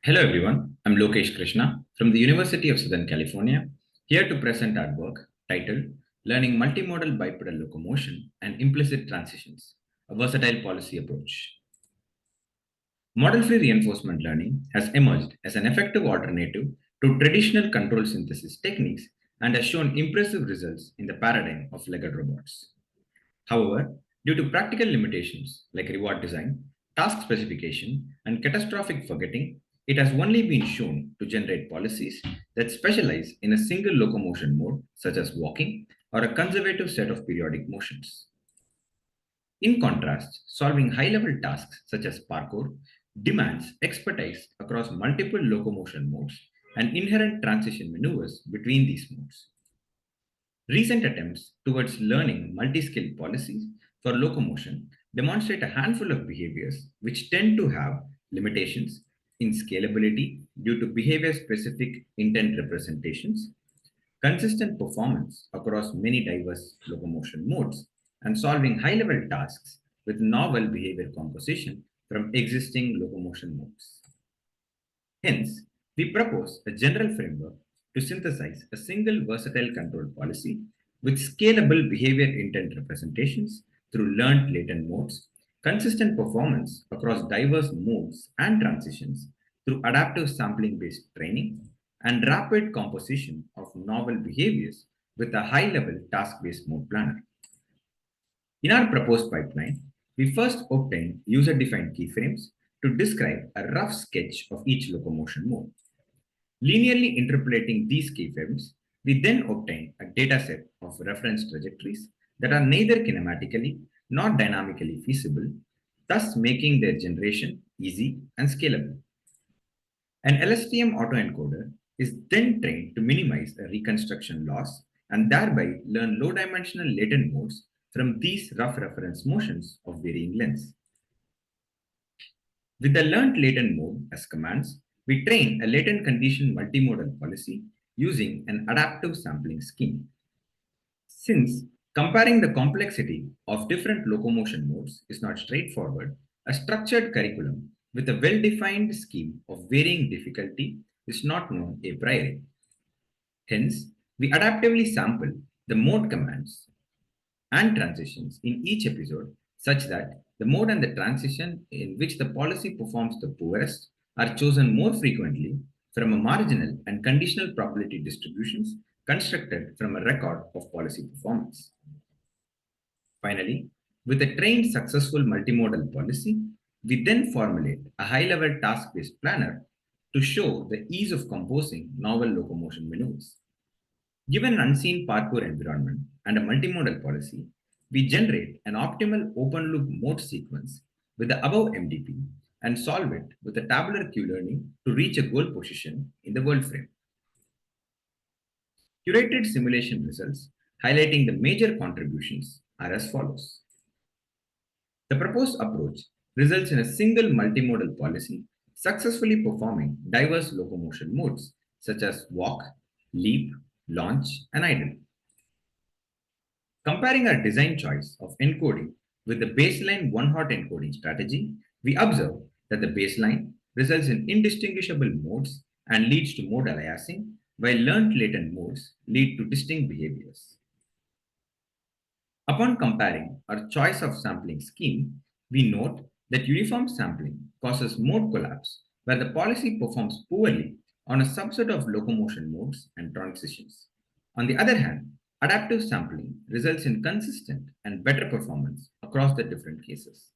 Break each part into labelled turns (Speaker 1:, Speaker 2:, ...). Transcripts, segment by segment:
Speaker 1: Hello everyone, I'm Lokesh Krishna from the University of Southern California, here to present our work titled Learning Multimodal Bipedal Locomotion and Implicit Transitions, a Versatile Policy Approach. Model-free reinforcement learning has emerged as an effective alternative to traditional control synthesis techniques and has shown impressive results in the paradigm of legged robots. However, due to practical limitations like reward design, task specification, and catastrophic forgetting, it has only been shown to generate policies that specialize in a single locomotion mode, such as walking, or a conservative set of periodic motions. In contrast, solving high level tasks such as parkour demands expertise across multiple locomotion modes and inherent transition maneuvers between these modes. Recent attempts towards learning multi-skill policies for locomotion demonstrate a handful of behaviors which tend to have limitations in scalability due to behavior-specific intent representations, consistent performance across many diverse locomotion modes, and solving high-level tasks with novel behavior composition from existing locomotion modes. Hence, we propose a general framework to synthesize a single versatile control policy with scalable behavior intent representations through learned latent modes, consistent performance across diverse modes and transitions through adaptive sampling based training, and rapid composition of novel behaviors with a high level task based mode planner. In our proposed pipeline, we first obtain user-defined keyframes to describe a rough sketch of each locomotion mode. Linearly interpolating these keyframes, we then obtain a dataset of reference trajectories that are neither kinematically nor dynamically feasible, thus making their generation easy and scalable. An LSTM autoencoder is then trained to minimize a reconstruction loss and thereby learn low-dimensional latent modes from these rough reference motions of varying lengths. With the learned latent mode as commands, we train a latent condition multimodal policy using an adaptive sampling scheme. Since comparing the complexity of different locomotion modes is not straightforward, a structured curriculum with a well-defined scheme of varying difficulty is not known a priori. Hence, we adaptively sample the mode commands and transitions in each episode such that the mode and the transition in which the policy performs the poorest are chosen more frequently from a marginal and conditional probability distributions constructed from a record of policy performance. Finally, with a trained successful multimodal policy, we then formulate a high-level task-based planner to show the ease of composing novel locomotion maneuvers. Given an unseen parkour environment and a multimodal policy, we generate an optimal open-loop mode sequence with the above MDP and solve it with a tabular Q-learning to reach a goal position in the world frame. Curated simulation results highlighting the major contributions are as follows. The proposed approach results in a single multimodal policy successfully performing diverse locomotion modes such as walk, leap, launch, and idle. Comparing our design choice of encoding with the baseline one-hot encoding strategy, we observe that the baseline results in indistinguishable modes and leads to mode aliasing, while learned latent modes lead to distinct behaviors. Upon comparing our choice of sampling scheme, we note that uniform sampling causes mode collapse where the policy performs poorly on a subset of locomotion modes and transitions. On the other hand, adaptive sampling results in consistent and better performance across the different cases.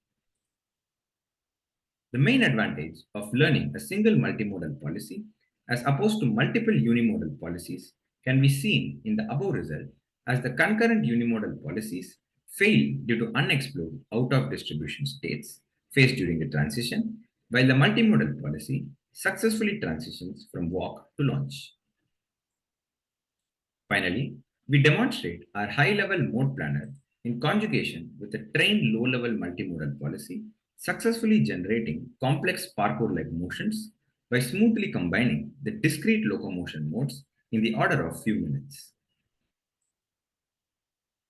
Speaker 1: The main advantage of learning a single multimodal policy as opposed to multiple unimodal policies can be seen in the above result as the concurrent unimodal policies fail due to unexplored out-of-distribution states faced during the transition, while the multimodal policy successfully transitions from walk to launch. Finally, we demonstrate our high-level mode planner in conjugation with a trained low-level multimodal policy, successfully generating complex parkour-like motions by smoothly combining the discrete locomotion modes in the order of few minutes.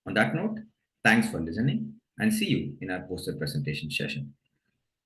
Speaker 1: On that note, thanks for listening and see you in our poster presentation session.